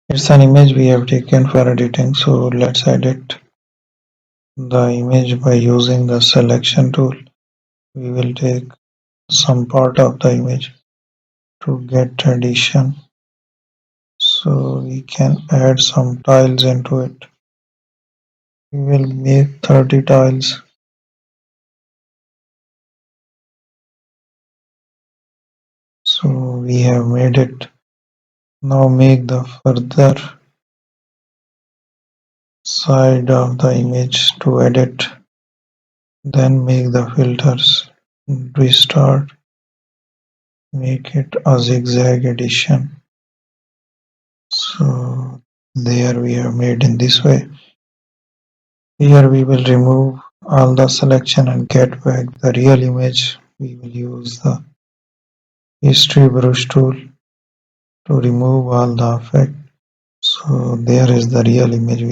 It's an image we have taken for editing, so let's edit the image by using the selection tool. We will take some part of the image to get edition, so we can add some tiles into it. We will make 30 tiles. So we have made it. Now make the further side of the image to edit. Then make the filters. Restart. Make it a zigzag edition. So there we have made in this way. Here we will remove all the selection and get back the real image. We will use the history brush tool to remove all the effect. So there is the real image.